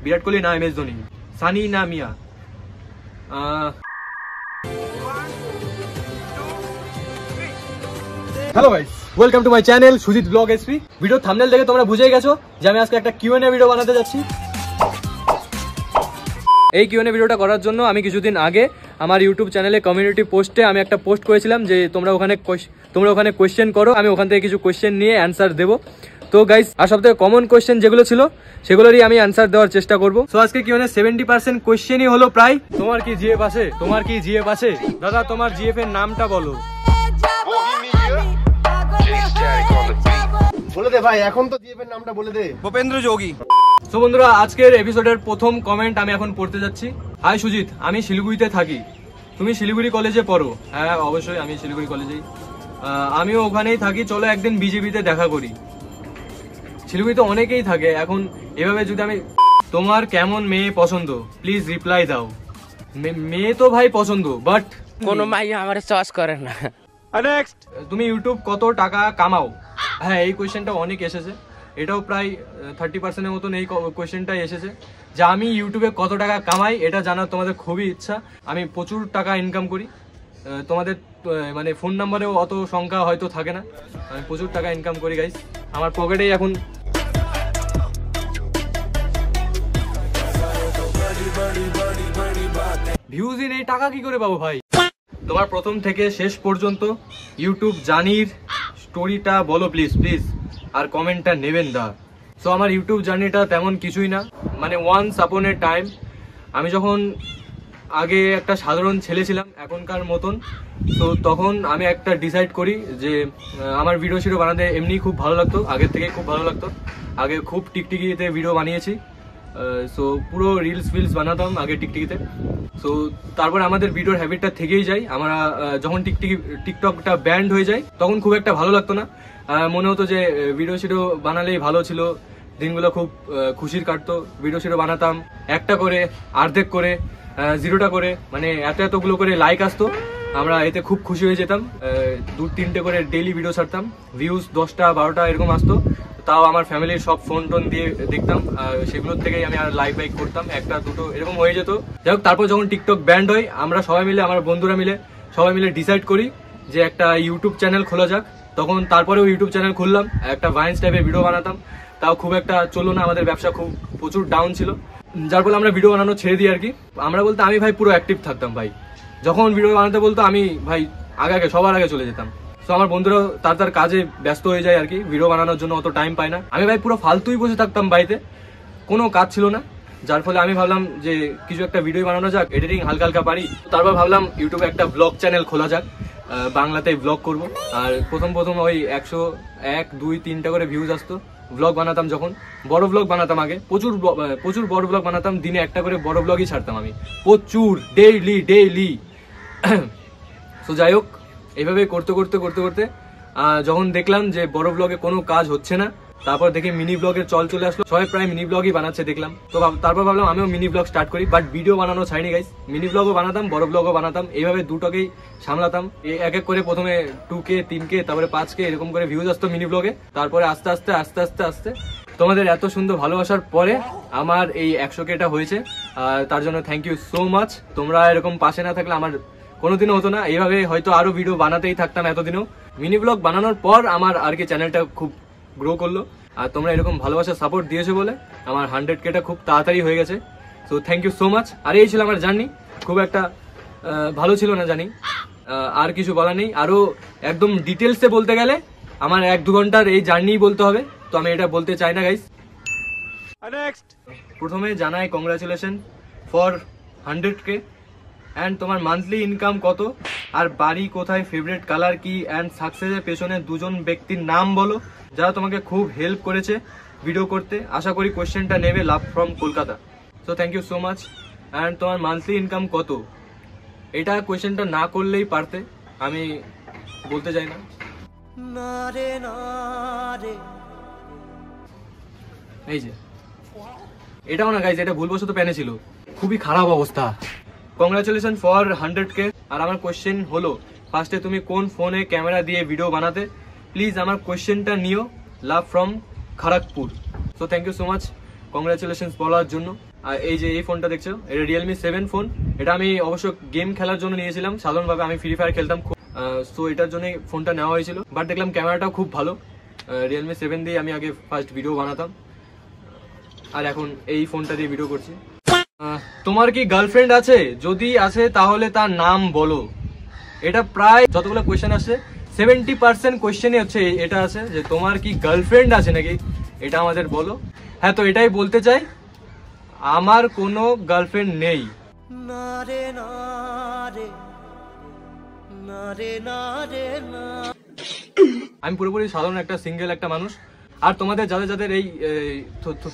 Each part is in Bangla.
বিরাট কোহলি না MS ধোনি, সানি না মিয়া? Hello guys, welcome to my channel Sujit blog SP. Video thumbnail দেখে তোমরা বুঝেই গেছো যে আমি আজকে একটা Q&A ভিডিও বানাতে যাচ্ছি। এই Q&A ভিডিওটা করার জন্য আমি কিছুদিন আগে আমার ইউটিউব চ্যানেলে কমিউনিটি পোস্টে আমি একটা পোস্ট করেছিলাম যে তোমরা ওখানে কোয়েশ্চেন করো, আমি ওখান থেকে কিছু কোয়েশ্চেন নিয়ে অ্যান্সার দেবো। তো গাইস, আর সবথেকে কমন কোয়েশ্চেন যেগুলো ছিল সেগুলোরই আমি অ্যান্সার দেওয়ার চেষ্টা করবো। সো আজকে Q&A 70% কোয়েশ্চেনই হলো প্রায় তোমার কি জিএফ আছে, তোমার কি জিএফ আছে, দাদা তোমার জিএফ এর নামটা বলো। বলে দে ভাই, এখন তো জিএফ এর নামটা বলে দে। ভূপেন্দ্র যোগী। সো বন্ধুরা, আজকের এপিসোডের প্রথম কমেন্ট আমি এখন পড়তে যাচ্ছি। হাই সুজিত, আমি শিলিগুড়িতে থাকি, তুমি শিলিগুড়ি কলেজে পড়ো? হ্যাঁ অবশ্যই, আমি শিলিগুড়ি কলেজেই, আমিও ওখানেই থাকি, চলো একদিন বিজেপিতে দেখা করি। শিলিগুড়িতে অনেকেই থাকে এখন, এভাবে যদি আমি, তোমার কেমন মেয়ে পছন্দ, প্লিজ রিপ্লাই দাও। মেয়ে তো ভাই পছন্দ, বাট কোনো মাই আমার চয়েস করে না। নেক্সট, তুমি ইউটিউব কত টাকা কামাও? হ্যাঁ, এই কোয়েশ্চেনটা অনেক এসেছে, এটাও প্রায় 30%-এর মতন এই কোয়েশ্চেনটাই এসেছে যে আমি ইউটিউবে কত টাকা কামাই, এটা জানার তোমাদের খুবই ইচ্ছা। আমি প্রচুর টাকা ইনকাম করি, তোমাদের মানে ফোন নাম্বারেও অত সংখ্যা হয়তো থাকে না, আমি প্রচুর টাকা ইনকাম করি গাইস। আমার পকেটেই এখন ভিউজ নেই, টাকা কি করে পাবো ভাই? তোমার প্রথম থেকে শেষ পর্যন্ত ইউটিউব জার্নির স্টোরিটা বলো প্লিজ প্লিজ, আর কমেন্টটা নেবেন দা। সো আমার ইউটিউব জার্নিটা তেমন কিছুই না, মানে ওয়ান্স আপন এ টাইম আমি যখন আগে একটা সাধারণ ছেলে ছিলাম এখনকার মতন, তো তখন আমি একটা ডিসাইড করি যে আমার ভিডিও শিডিও বানাতে এমনি খুব ভালো লাগতো, আগের থেকে খুব ভালো লাগতো। আগে খুব টিকটিকিতে ভিডিও বানিয়েছি, সো পুরো রিলস ফিলস বানাতাম আগে টিকটিকিতে। সো তারপর আমাদের ভিডিওর হ্যাবিটটা থেকেই যায়, আমরা যখন টিকটকটা ব্যান্ড হয়ে যায় তখন খুব একটা ভালো লাগতো না, মনে হতো যে ভিডিও শিডিও বানালেই ভালো ছিল, দিনগুলো খুব খুশির কাটতো। ভিডিও শিডিও বানাতাম একটা করে, অর্ধেক করে, 0টা করে, মানে এতগুলো করে লাইক আসতো, আমরা এতে খুব খুশি হয়ে যেতাম। 2-3টে করে ডেইলি ভিডিও ছাড়তাম, ভিউজ 10টা 12টা এরকম আসতো, তাও আমার ফ্যামিলির সব ফোন টোন দিয়ে দেখতাম, সেগুলোর থেকেই আমি আর লাইক বাইক করতাম, 1টা 2টো এরকম হয়ে যেত। যাই হোক, তারপর যখন টিকটক ব্যান্ড হয় আমরা সবাই মিলে, আমার বন্ধুরা মিলে সবাই মিলে ডিসাইড করি যে একটা ইউটিউব চ্যানেল খোলা যাক। তখন তারপরেও ইউটিউব চ্যানেল খুললাম, একটা ভাইন্স টাইপের ভিডিও বানাতাম, তাও খুব একটা চললো না, আমাদের ব্যবসা খুব প্রচুর ডাউন ছিল, যার ফলে আমরা ভিডিও বানানো ছেড়ে দিই আর কি। আমরা বলতে আমি ভাই পুরো অ্যাক্টিভ থাকতাম ভাই, যখন ভিডিও বানাতে বলতো আমি ভাই আগে সবার আগে চলে যেতাম। তো আমার বন্ধুরা তার কাজে ব্যস্ত হয়ে যায় আর কি, ভিডিও বানানোর জন্য অত টাইম পায় না। আমি ভাই পুরো ফালতুই বসে থাকতাম বাড়িতে, কোনো কাজ ছিল না, যার ফলে আমি ভাবলাম যে কিছু একটা ভিডিও বানানো যাক, এডিটিং হালকা হালকা পারি। তারপর ভাবলাম ইউটিউবে একটা ব্লগ চ্যানেল খোলা যাক, বাংলাতে ব্লগ করব। আর প্রথম ওই 101, 2, 3টা করে ভিউজ আসতো ব্লগ বানাতাম যখন। বড় ব্লগ বানাতাম আগে, প্রচুর বড় ব্লগ বানাতাম, দিনে একটা করে বড় ব্লগই ছাড়তাম আমি, প্রচুর ডেইলি। তো যাই হোক, এইভাবে করতে যখন দেখলাম যে বড় ব্লগে কোনো কাজ হচ্ছে না, তারপর দেখি মিনি ব্লগের চল চলে আসলো, সবাই প্রায় মিনি ব্লগই বানাচ্ছে দেখলাম। তো তারপর ভাবলাম আমিও মিনি ব্লগ স্টার্ট করি, বাট ভিডিও বানানো ছাড়িনি গাইস, মিনি ব্লগও বানাতাম, বড় ব্লগও বানাতাম, এইভাবে দুটোকেই সামলাতাম। এক এক করে প্রথমে 2K 3K তারপরে 5K এরকম করে ভিউজ আসতো মিনি ব্লগে। তারপরে আস্তে আস্তে তোমাদের এত সুন্দর ভালোবাসার পরে আমার এই 100Kটা হয়েছে, তার জন্য থ্যাংক ইউ সো মাচ। তোমরা এরকম পাশে না থাকলে আমার কোনোদিনও হতো না, এইভাবে হয়তো আরো ভিডিও বানাতেই থাকতাম এতদিনও। মিনি ব্লগ বানানোর পর আমার আর কি চ্যানেলটা খুব গ্রো করলো, আর তোমরা এরকম ভালোবাসা সাপোর্ট দিয়েছো বলে আমার 100Kটা খুব তাড়াতাড়ি হয়ে গেছে। So thank you so much. আর এই ছিল আমার জার্নি, খুব একটা ভালো ছিল না জানি, আর কিছু বলা নেই। আরো একদম ডিটেলসে বলতে গেলে আমার 1-2 ঘন্টার এই জার্নি বলতে হবে, তো আমি এটা বলতে চাই না গাইস। নেক্সট, প্রথমে জানাই কংগ্রাচুলেশন ফর 100K। অ্যান্ড তোমার মান্থলি ইনকাম কত, আর বাড়ি কোথায়, ফেভারিট কালার কি, অ্যান্ড সাকসেসের পেছনে 2জন ব্যক্তির নাম বলো যারা তোমাকে খুব হেল্প করেছে ভিডিও করতে। আশা করি কোয়েশ্চেনটা নেবে, love from Kolkata. So thank you so much. And তোমার মান্থলি ইনকাম কত, এটা কোয়েশ্চেনটা না করলেই পারতে, আমি বলতে চাই না। এই যে এটাও না গাইজ, এটা ভুলবশত প্যানে ছিল, খুবই খারাপ অবস্থা। Congratulation for 100K। আর আমার কোয়েশ্চেন হলো, ফার্স্টে তুমি কোন ফোনে ক্যামেরা দিয়ে ভিডিও বানাতে, প্লিজ আমার কোয়েশ্চেনটা নিও, love from Kharagpur. So thank you so much congratulations বলার জন্য। আর এই যে এই ফোনটা দেখছো, এটা Realme 7 ফোন। এটা আমি অবশ্য গেম খেলার জন্য নিয়েছিলাম, সাধারণভাবে আমি ফ্রি ফায়ার খেলতাম, তো এটার জন্য ফোনটা নেওয়া হয়েছিল। বাট দেখলাম ক্যামেরাটাও খুব ভালো, Realme 7 দিয়ে আমি আগে ফার্স্ট ভিডিও বানাতাম, আর এখন এই ফোনটা দিয়ে ভিডিও করছি। তোমার কি গার্লফ্রেন্ড আছে? যদি আছে তাহলে তার নাম বলো। এটা প্রায় যতগুলো কোয়েশ্চেন আছে 70% কোয়েশ্চেনই হচ্ছে এটা আছে যে তোমার কি গার্লফ্রেন্ড আছে নাকি, এটা আমাদের বলো। হ্যাঁ, তো এটাই বলতে চাই, আমার কোনো গার্লফ্রেন্ড নেই। আমি পুরোপুরি সাধারণ একটা সিঙ্গেল একটা মানুষ। আর তোমাদের যাদের যাদের এই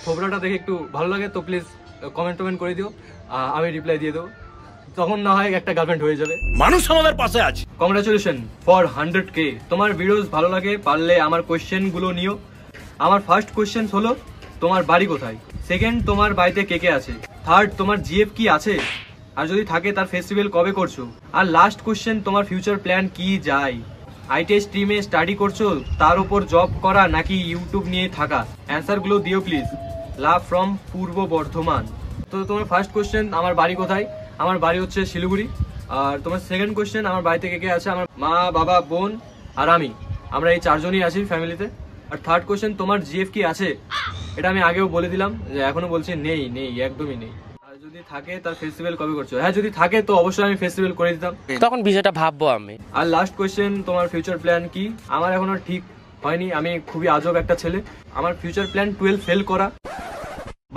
থোবরাটা দেখে একটু ভালো লাগে তো প্লিজ কমেন্ট করে দিও, আমি রিপ্লাই দিয়ে দেবো, তখন না হয় একটা গার্লফ্রেন্ড হয়ে যাবে। মানুষ আমাদের পাশে আছে। Congratulation for 100K। তোমার ভিডিওস ভালো লাগে, পারলে আমার কোয়েশ্চেন গুলো নিও। আমার ফার্স্ট কোয়েশ্চেন হলো তোমার বাড়ি কোথায়, সেকেন্ড তোমার বাড়িতে কে কে আছে, থার্ড তোমার জিএফ কি আছে, আর যদি থাকে তার ফেস্টিভ্যাল কবে করছো, আর লাস্ট কোয়েশ্চেন তোমার ফিউচার প্ল্যান কি যায়, আইটি স্ট্রিমে স্টাডি করছো, তার উপর জব করা নাকি ইউটিউব নিয়ে থাকা, অ্যান্সার গুলো দিও প্লিজ। লাভ ফ্রম পূর্ব বর্ধমান। তো তোমার ফার্স্ট কোয়েশ্চেন আমার বাড়ি কোথায়, আমার বাড়ি হচ্ছে শিলিগুড়ি। আর তোমার সেকেন্ড কোয়েশ্চেন আমার বাড়িতে কে কে আছে, আমার মা বাবা বোন আর আমি, আমরা এই চারজনই আছি ফ্যামিলিতে। আর থার্ড কোয়েশ্চেন তোমার জিএফ কি আছে, এটা আমি আগেও বলে দিলাম, যে এখনো বলছি নেই, নেই, একদমই নেই। আর যদি থাকে তার ফেস্টিভ্যাল কবে করছো, হ্যাঁ যদি থাকে তো অবশ্যই আমি ফেস্টিভ্যাল করে দিতাম, তখন বিষয়টা ভাববো আমি। আর লাস্ট কোয়েশ্চেন তোমার ফিউচার প্ল্যান কি, আমার এখনো ঠিক হয়নি, আমি খুবই আজব একটা ছেলে। আমার ফিউচার প্ল্যান 12 ফেল করা,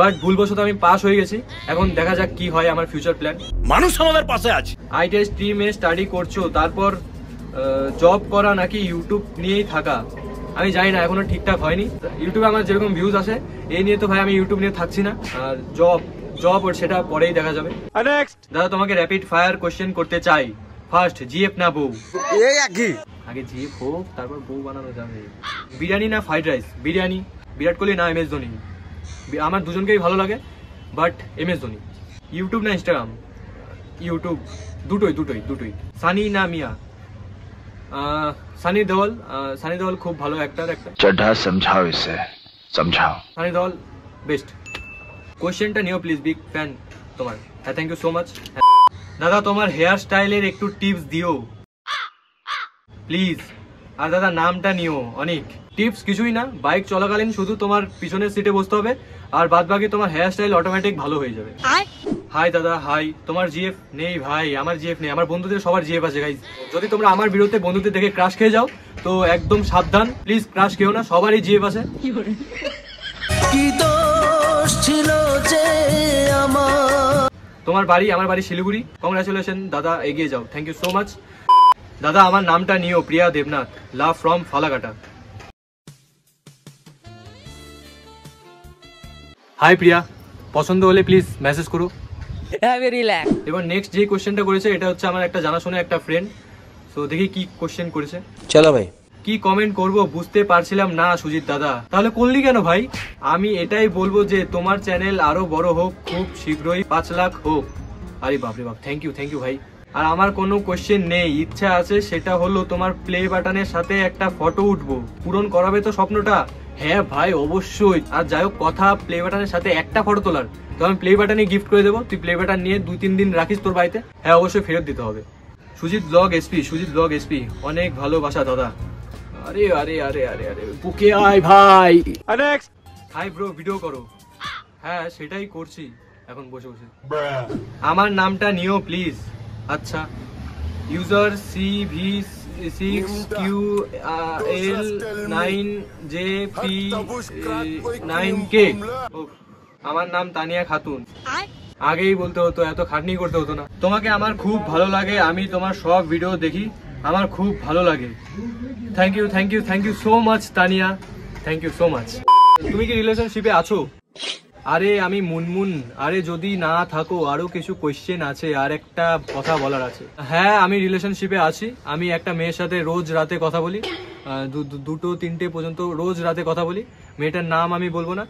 বাট ভুলবশত আমি পাস হয়ে গেছি, এখন দেখা যাক কি হয় আমার ফিউচার প্ল্যান। মানুষ আমাদের পাশে আছে। আইটি স্ট্রিমে স্টাডি করছো, তারপর জব করা নাকি ইউটিউব নিয়েই থাকা, আমি জানি না, এখনো ঠিকঠাক হয়নি। ইউটিউবে আমার যেরকম ভিউজ আসে এই নিয়ে তো ভাই আমি ইউটিউব নিয়ে থাকছি না, আর জব ওর সেটা পরেই দেখা যাবে। নেক্সট। দাদা তোমাকে র্যাপিড ফায়ার কোশ্চেন করতে চাই, ফার্স্ট জিএফ না বউ? এই একই। আগে জিএফ হোক তারপর বউ বানানো যাবে। বিরিয়ানি না ফ্রাইড রাইস? বিরিয়ানি। বিরাট কোহলি না MS ধোনি? আমার দুজনকেই ভালো লাগে, বাট MS ধোনি। ইউটিউব না ইনস্টাগ্রাম? ইউটিউব। দুটোই। সানি না মিয়া? সানি দেওয়াল। সানি দেওয়াল খুব ভালো অ্যাক্টর একটা। चड्ढा समझाओ इसे समझाओ। সানি দেওয়াল বেস্ট। কোয়েশ্চেনটা নিও প্লিজ, বিগ ফ্যান তোমার। হ্যাঁ, থ্যাংক ইউ সো মাচ। দাদা তোমার হেয়ার স্টাইলের একটু টিপস দিও প্লিজ। আর দাদা নামটা নিও অনেক। টিপস কিছুই না, বাইক চলাকালীন শুধু তোমার পিছনের সিটে বসতে হবে, আর বাদ বাকি তোমার হেয়ার স্টাইল অটোমেটিক ভালো হয়ে যাবে। হাই দাদা, হাই। তোমার জিএফ নেই ভাই, আমার জিএফ নেই, আমার বন্ধুদের সবার জিএফ আছে গাইজ। যদি তোমরা আমার বিরুদ্ধে বন্ধুদের দেখে ক্রাশ খেয়ে যাও তো একদম সাবধান, প্লিজ ক্রাশ খেও না, সবারই জিএফ আছে। তোমার বাড়ি? আমার বাড়ি শিলিগুড়ি। কংগ্রাচুলেশন দাদা, এগিয়ে যাও, থ্যাংক ইউ সো মাচ। দাদা আমার নামটা নিও, Priya Debnath. Love from Falakata. Hi Priya, পছন্দ হলে প্লিজ মেসেজ করো। রিল্যাক্স। এবার নেক্সট যে কোশ্চেনটা করেছে এটা হচ্ছে আমার একটা জানাশোনা একটা ফ্রেন্ড, তো দেখি কি কোশ্চেন করেছে। চলো ভাই। কি কমেন্ট করব বুঝতে পারছিলাম না সুজিত দাদা। তাহলে করলি কেন ভাই? আমি এটাই বলবো যে তোমার চ্যানেল আরো বড় হোক, খুব শীঘ্রই 5 লাখ হোক। আরে বাপরে বাপ, থ্যাংক ইউ ভাই। আর আমার কোনো কোশ্চেন নেই, ইচ্ছা আছে, সেটা হলো তোমার প্লে বাটনের সাথে একটা ফটো উঠবো। পূরণ করাবে তো স্বপ্নটা? হ্যাঁ ভাই অবশ্যই। আর যাই হোক কথা, প্লে বাটনের সাথে একটা ফটো তোলার, তো আমি প্লে বাটনই গিফট করে দেবো। তুই প্লে বাটন নিয়ে 2-3 দিন রাখিস তোর বাড়িতে। হ্যাঁ অবশ্যই ফেরত দিতে হবে। সুজিত ব্লগ এসপি, অনেক ভালোবাসা দাদা। আরে আরে আরে আরে আরে বুকে আয় ভাই। নেক্সট। হাই ব্রো, ভিডিও করো। হ্যাঁ সেটাই করছি এখন বসে বসে। আমার নামটা নিও প্লিজ। আচ্ছা, ইউজার CV6QL9JP9K। আমার নাম তানিয়া খাতুন। আগেই বলতে হতো, এত খাটনি করতে হতো না। তোমাকে আমার খুব ভালো লাগে, আমি তোমার সব ভিডিও দেখি, আমার খুব ভালো লাগে। Thank you so much Tania, thank you so much. তুমি কি রিলেশনশিপে আছো? আরে আমি মুনমুন। আরে যদি না থাকো আরো কিছু কোয়েশ্চেন আছে, আর একটা কথা বলার আছে। হ্যাঁ আমি রিলেশনশিপে আছি। আমি একটা মেয়ের সাথে রোজ রাতে কথা বলি, 2-3টে পর্যন্ত রোজ রাতে কথা বলি। মেয়েটার নাম আমি বলবো না,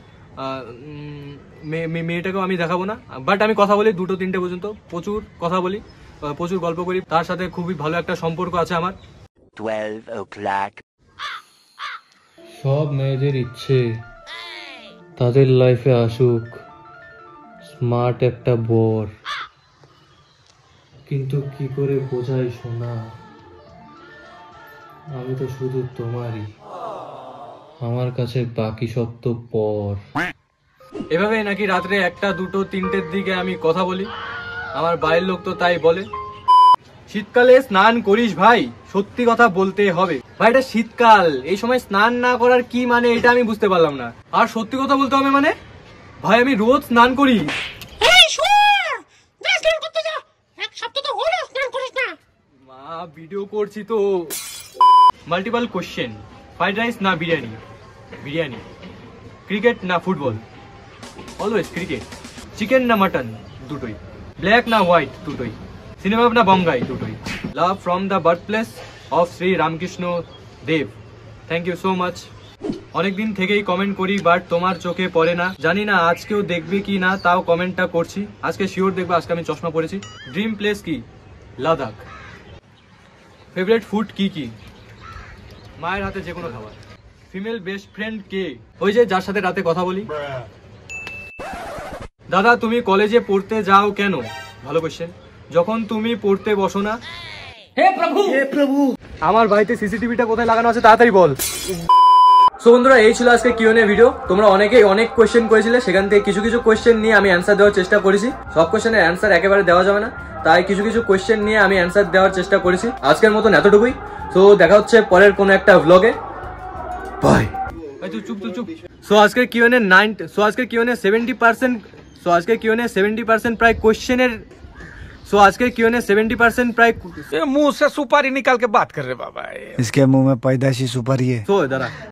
মেয়েটাকেও আমি দেখাবো না, বাট আমি কথা বলি 2-3টে পর্যন্ত। প্রচুর কথা বলি, প্রচুর গল্প করি, তার সাথে খুবই ভালো একটা সম্পর্ক আছে আমার। 12 o'clock. সব মেয়েদের ইচ্ছে তাদের লাইফে আসুক স্মার্ট একটা বর, কিন্তু কি করে বোঝাই সোনা, আমি তো শুধু তোমারই, আমার কাছে বাকি সব তো পর। এভাবে নাকি রাত্রে 1টা 2টো 3টের দিকে আমি কথা বলি, আমার বাড়ির লোক তো তাই বলে। শীতকালে স্নান করিস ভাই, সত্যি কথা বলতে হবে ভাই, এটা শীতকাল, এই সময় স্নান না করার কি মানে এটা আমি বুঝতে পারলাম না। আর সত্যি কথা বলতে হবে মানে ভাই আমি রোজ স্নান করি। মা ভিডিও করছি তো। মাল্টিপল কোশ্চেন, ফ্রাইড রাইস না বিরিয়ানি? বিরিয়ানি। ক্রিকেট না ফুটবল? Always cricket. চিকেন না মাটন? দুটোই। ব্ল্যাক না হোয়াইট? দুটোই। সিনেমা না বঙ্গাই? দুটোই। Love from the birth place of Shri Ramakrishna Dev. Thank you so much. অনেকদিন থেকেই কমেন্ট করি বাট তোমার চোখে পড়ে না, জানি না আজকেও দেখবে কি না, তাও কমেন্টটা করছি। আজকে শিওর দেখবে, আজকে আমি চশমা পরেছি। ড্রিম প্লেস কি? লাদাখ। ফেভারিট ফুড কি কি? মায়ের হাতে যে কোনো খাবার। ফিমেল বেস্ট ফ্রেন্ড কে? ওই যে যার সাথে রাতে কথা বলি। দাদা তুমি কলেজে পড়তে যাও কেন? ভালো কোশ্চেন। যখন তুমি পড়তে বসো না। হে প্রভু আমার বাড়িতে সিসিটিভিটা কোথায় লাগানো আছে তাড়াতাড়ি বল। সো বন্ধুরা এই ছিল আজকে কিউএনএ ভিডিও। তোমরা অনেকেই অনেক কোয়েশ্চেন করেছিলে, সেখান থেকে কিছু কিছু কোয়েশ্চেন নিয়ে আমি অ্যান্সার দেওয়ার চেষ্টা করেছি। সব কোয়েশ্চেনের অ্যান্সার একেবারে দেওয়া যাবে না, তাই কিছু কিছু কোয়েশ্চেন নিয়ে আমি অ্যান্সার দেওয়ার চেষ্টা করেছি। আজকের মতন এতটুকুই। তো দেখা হচ্ছে পরের কোনো একটা ভ্লগে। বাই। চুপ। সো আজকের কিউএনএ 70% প্রায় কোয়েশ্চেনের। सो आज के Q&A 70% प्राय मुंह से सुपारी निकाल के बात कर रहे बाबा। इसके मुंह में पैदाशी सुपारी है। सो दादा